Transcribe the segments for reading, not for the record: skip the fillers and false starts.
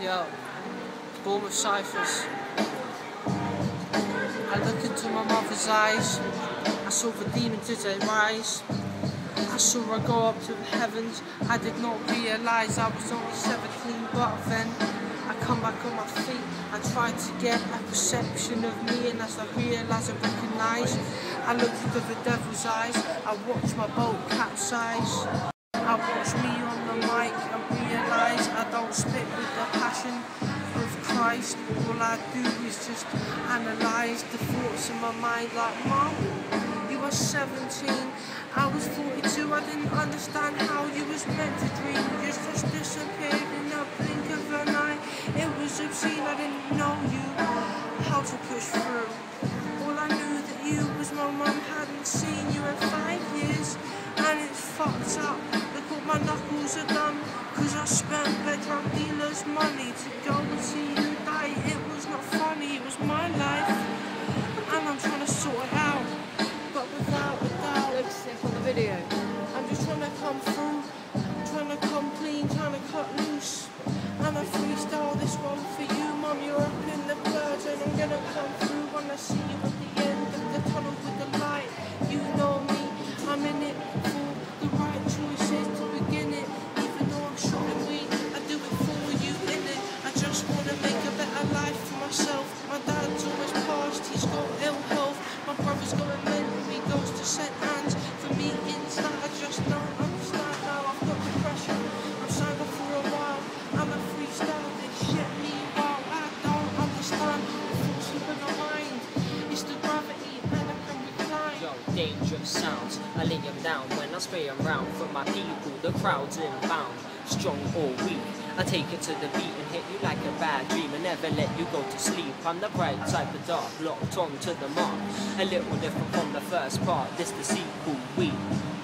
Yo, Bournemouth Cyphers. I look into my mother's eyes. I saw the demons as they rise. I saw her go up to the heavens. I did not realise I was only 17, but then I come back on my feet. I tried to get a perception of me, and as I realised I recognise, I looked into the devil's eyes. I watched my boat capsize. I watched me on the mic and realise I don't spit with the passion of Christ. All I do is just analyse the thoughts in my mind like, Mom, you were 17, I was 42, I didn't understand how you was meant to dream. You just disappeared in a blink of an eye. It was obscene, I didn't know you, how to push through. All I knew that you was my mum, hadn't seen you in 5 years, and it's fucked up. Look what my knuckles are done, cause I spent the drug dealer's money to go and see you die. It was not funny, it was my life, and I'm trying to sort it out, but without a doubt. Looks sick on the video. I'm just trying to come through, trying to come clean, trying to cut loose, and I freestyle this one for you, Mum. You're up in the birds, and I'm gonna come through when I see you at the end of the tunnel with the light. You know me, I'm in it for the right choices to begin it. Even though I'm short and weak, I do it for you, innit? I just wanna make a better life for myself. My dad's always passed, he's got ill health. My brother's got a mental, he goes to St. Anne's. For me, inside, I just don't understand now. I've got depression, I'm signed off for a while. I'm a freestyle, this shit meanwhile. I don't understand the thoughts within my mind. It's the gravity, and I can recline. Yo, dangerous sounds, I lay them down when I spray them round. For my people, the crowd's inbound. Strong or weak, I take it to the beat and hit you like a bad dream and never let you go to sleep. I'm the bright type of dark, locked on to the mark. A little different from the first part, this the sequel. We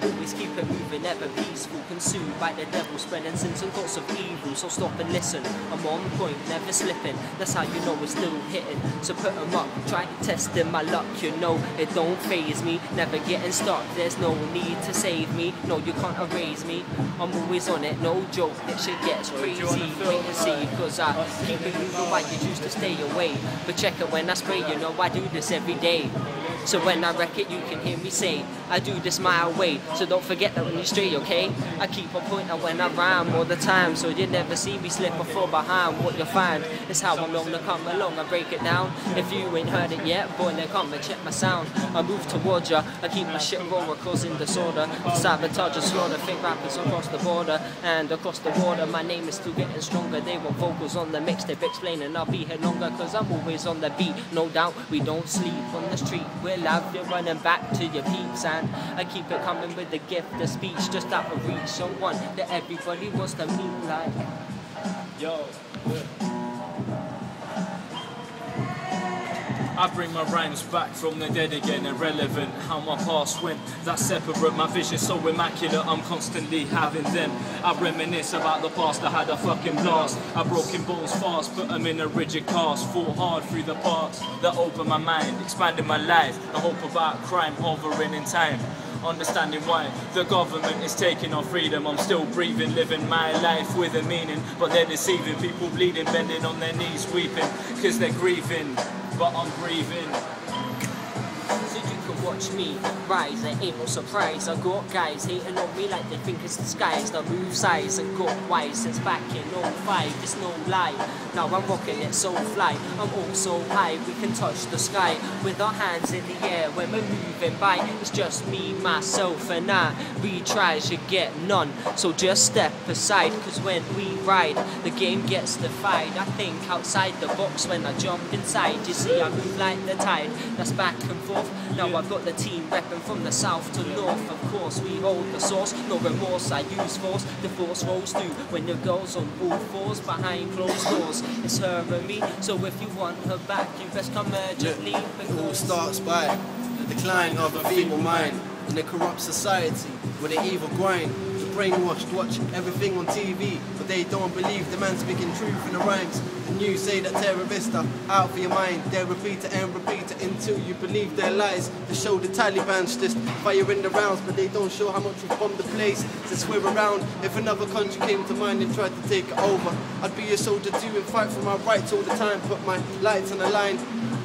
always keep it moving, ever peaceful, consumed by the devil, spreading sins and thoughts of evil. So stop and listen, I'm on point, never slipping. That's how you know we're still hitting. So put 'em up, try testing my luck. You know it don't faze me, never getting stuck. There's no need to save me, no you can't erase me. I'm always on it, no joke, this shit gets crazy. Wait and see, cause I keep it moving while you choose to stay away. But check it when I spray, you know I do this every day. So when I wreck it, you can hear me say, I do this my way, so don't forget that when you stray, okay? I keep a pointer when I rhyme all the time, so you never see me slip or fall behind. What you'll find is how I'm known to come along and break it down. If you ain't heard it yet, boy, then come and check my sound. I move towards ya, I keep my shit raw, causing disorder. Sabotage and slaughter, fake rappers across the border and across the water. My name is still getting stronger, they want vocals on the mixtape explaining I'll be here longer, cause I'm always on the beat. No doubt, we don't sleep on the street, we're loud, you're running back to your peeps, and I keep it coming with the gift of speech, just out of reach, someone that everybody wants to meet like. Yo, I bring my rhymes back from the dead again, irrelevant how my past went. That's separate, my vision so immaculate, I'm constantly having them. I reminisce about the past, I had a fucking blast. I broken bones fast, put them in a rigid cast. Fought hard through the parts that opened my mind, expanding my life. I hope about crime hovering in time. Understanding why the government is taking our freedom. I'm still breathing, living my life with a meaning, but they're deceiving. People bleeding, bending on their knees, weeping, cause they're grieving, but I'm breathing. So you can watch me rise, there ain't no surprise. I got guys hating on me like they think it's disguised. I move size and got wise since back in 05, it's no lie. Now I'm rocking it so fly, I'm all so high, we can touch the sky with our hands in the air when we're moving by. It's just me, myself and I, retries you get none, so just step aside, cause when we ride, the game gets defied. I think outside the box when I jump inside, you see I move like the tide, that's back and forth. Now I've got the team repping from the south to north, of course we hold the source, no remorse, I use force, the force rolls through when your girl's on all fours behind closed doors. It's her and me, so if you want her back, you best come urgently. It all starts by the decline of a feeble mind in a corrupt society with an evil grind. The brainwashed, watch everything on TV, but they don't believe the man speaking truth in the rhymes. The news say that terrorists are out for your mind. They repeat it and repeat it until you believe their lies. They show the Taliban's just firing the rounds, but they don't show how much we've bombed the place. So swear around, if another country came to mind and tried to take it over, I'd be a soldier too and fight for my rights all the time. Put my lights on the line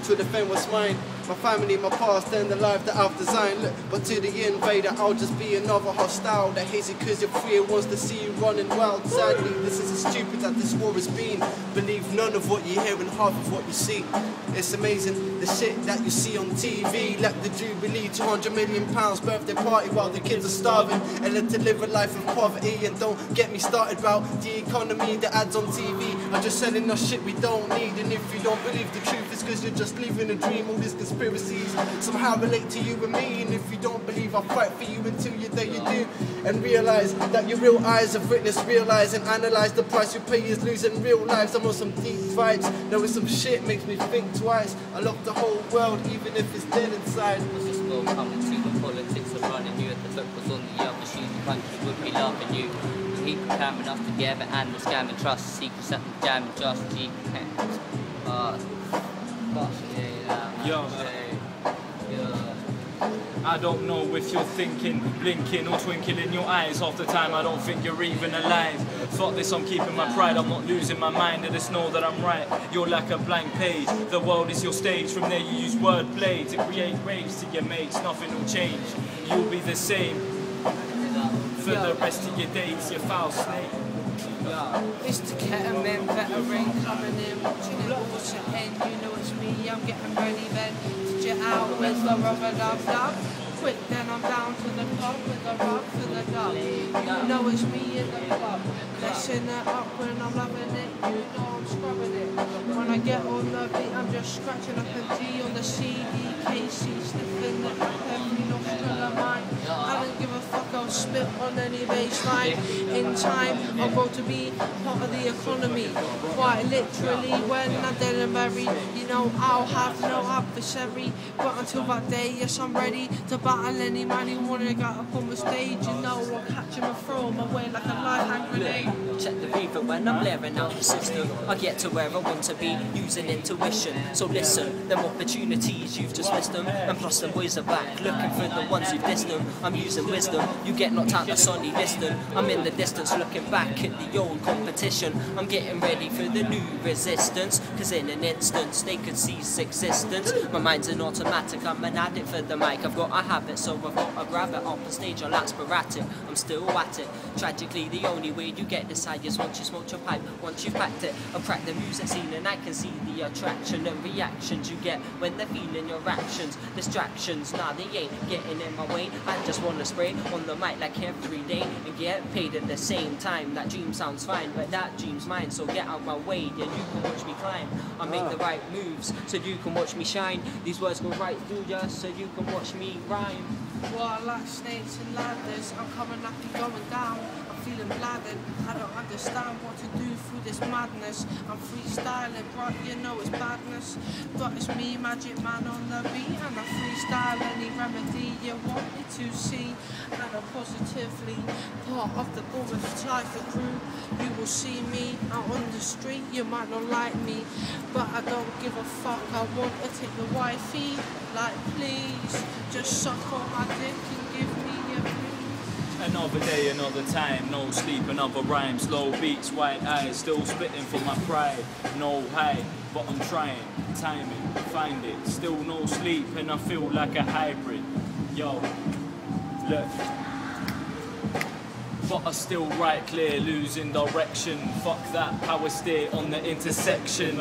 to defend what's mine. My family, my past, and the life that I've designed. Look, but to the invader, I'll just be another hostile that hates it cause you're free and wants to see you running wild. Sadly, this is as stupid that this war has been. Believe none of what you hear and half of what you see. It's amazing, the shit that you see on TV. Like the Jubilee, £200 million birthday party while the kids are starving. And let to live a life of poverty. And don't get me started about the economy, the ads on TV are just selling us shit we don't need. And if you don't believe the truth, it's cause you're just living a dream. All this conspiracies somehow relate to you and me. And if you don't believe, I'll fight for you until you day you do. And realise that your real eyes have witnessed, realise and analyse the price you pay is losing real lives. I'm on some deep vibes, knowing some shit makes me think twice. I love the whole world even if it's dead inside. Was this world coming to the politics of running you? If the look was on the other shoes, the country would be loving you. The people camming us together and the scamming trust, secrets at the jam and just G-Pens. I don't know if you're thinking, blinking or twinkling in your eyes. Half the time I don't think you're even alive. Fuck this, I'm keeping my pride, I'm not losing my mind. And just know that I'm right, you're like a blank page. The world is your stage, from there you use wordplay to create raves to your mates. Nothing will change, you'll be the same for the rest of your days, you foul snake. It's the ketamine veteran coming in, watching it all to end. You know it's me, I'm getting ready then to jet out with the rubber dub. Quick, then I'm down to the club with the rub for the dub. You know it's me in the club, messing it up when I'm loving it. You know I'm scrubbing it. When I get on the beat, I'm just scratching up a D on the C, D.K.S, sniffing it up every nostril of mine. I don't give a fuck, I'll spit on any baseline. In time, I'll grow to be part of the economy. Quite literally, when I'm dead and buried, you know I'll have no adversary. But until that day, yes, I'm ready to battle any man who wanna get up on the stage. You know I'll catch him and throw him away like a live hand grenade. Check the reaper when I'm blaring out the system. I get to where I want to be, using intuition. So listen, them opportunities, you've just missed them. And plus the boys are back, looking for the ones who've dissed them. I'm using wisdom, you get knocked out, that's only distant. I'm in the distance, looking back at the old competition. I'm getting ready for the new resistance, cause in an instance they could cease existence. My mind's an automatic, I'm an addict for the mic. I've got a habit, so I've got to grab it off the stage, I'll act sporadic. I'm still at it. Tragically, the only way you get this high is once you smoke your pipe. Once you've packed it, I've cracked the music scene and I can see the attraction and reactions you get when they're feeling your actions. Distractions, nah, they ain't getting in my way. I just wanna spray on the mic like every day and get paid at the same time. That dream sounds fine, but that dream's mine, so get out my way and you can watch me climb. I make the right moves so you can watch me shine. These words go right through you so you can watch me rhyme. Well, I like snakes and ladders, I'm coming up and going down. I'm feeling bladdered, I don't understand what to do through this madness. I'm freestyling, right, you know it's badness. But it's me, Magic Man on the beat, and I freestyle any remedy you want me to see. And I'm positively part of the Bournemouth Cypher crew. You will see me out on the street, you might not like me, but I don't give a fuck. I want to take the wifey, like please, just suck on my dick and give me a breeze. Another day, another time, no sleep, another rhyme. Slow beats, white eyes, still spitting for my pride. No high, but I'm trying, timing, find it. Still no sleep and I feel like a hybrid. Yo, look. But I still right clear, losing direction. Fuck that, power steer on the intersection.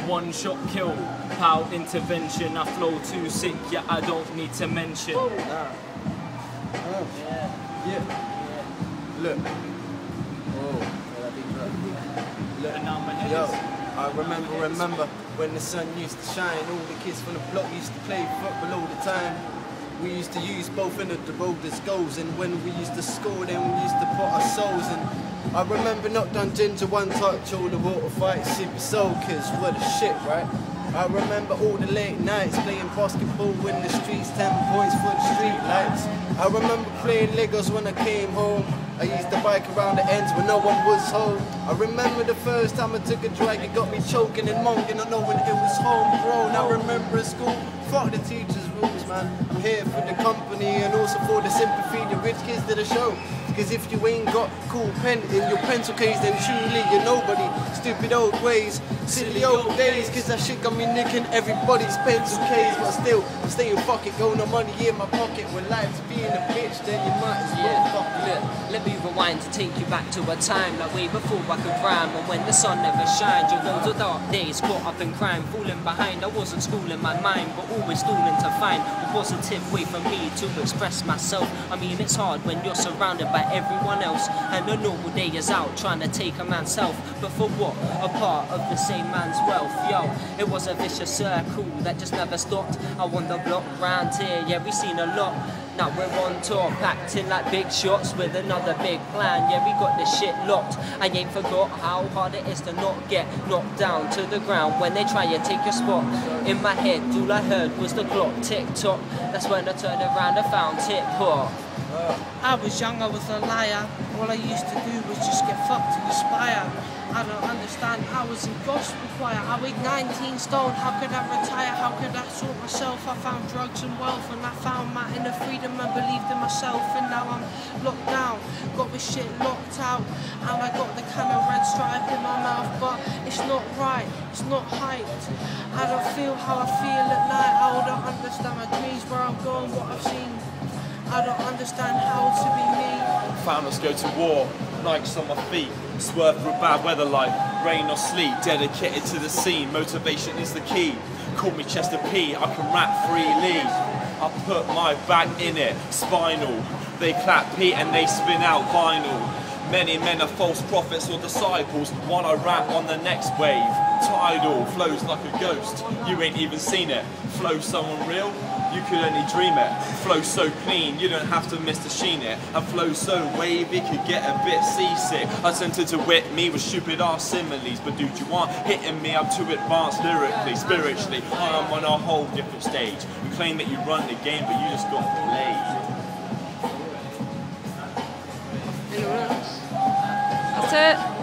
One shot kill, pow intervention. I flow too sick, yeah, I don't need to mention. Yeah. Look. Look. Yo, I remember when the sun used to shine. All the kids from the block used to play football all the time. We used to use both in the road as goals, and when we used to score, then we used to put our souls in. I remember not done ginger one touch, all the water fights, super soul kids, what a shit, right? I remember all the late nights playing basketball in the streets, 10 points for the street lights. I remember playing Legos when I came home. I used to bike around the ends when no one was home. I remember the first time I took a drag, it got me choking and moaning, not knowing it was homegrown. I remember at school, fuck the teacher's rules, man. I'm here for the company and also for the sympathy, the rich kids to the show. Cause if you ain't got cool pen in your pencil case, then truly you're nobody. Stupid old ways, silly old days. Cause that shit got me nicking everybody's pencil case. But still, I'm staying fuck it, go no money in my pocket. When life's being a bitch, then you might as well fuck it. Look, let me rewind to take you back to a time like way before I could rhyme. And when the sun never shined, your roads were dark days, caught up in crime, falling behind. I wasn't schooling my mind, but always schooling to find a positive way for me to express myself. I mean, it's hard when you're surrounded by everyone else, and a normal day is out trying to take a man's self. But for what? A part of the same man's wealth. Yo, it was a vicious circle that just never stopped. I won the block round here, yeah, we seen a lot. Now we're on top, acting like big shots with another big plan. Yeah, we got this shit locked. I ain't forgot how hard it is to not get knocked down to the ground when they try to take your spot. In my head, all I heard was the clock tick tock. That's when I turned around and found hip hop. I was young, I was a liar. All I used to do was just get fucked to inspire. I don't understand, I was in gospel choir. I weighed 19 stone, how could I retire? How could I sort myself? I found drugs and wealth, and I found my inner freedom and believed in myself. And now I'm locked down, got this shit locked out, and I got the kind of red stripe in my mouth. But it's not right, it's not hyped. I don't feel how I feel at night. I don't understand my dreams, where I'm going, what I've seen. I don't understand how to be me. Found us go to war, Nikes on my feet, swerve through bad weather like rain or sleet, dedicated to the scene, motivation is the key. Call me Chester P, I can rap freely. I put my bag in it, spinal. They clap P and they spin out vinyl. Many men are false prophets or disciples, while I rap on the next wave. Tidal, flows like a ghost, you ain't even seen it. Flow so unreal, you could only dream it. Flow so clean, you don't have to Mr. Sheen it. And flow so wavy, could get a bit seasick. I tempted to wit me with stupid ass similes, but dude, you aren't hitting me, I'm too advanced lyrically, spiritually. I am on a whole different stage. You claim that you run the game, but you just got played. That's it.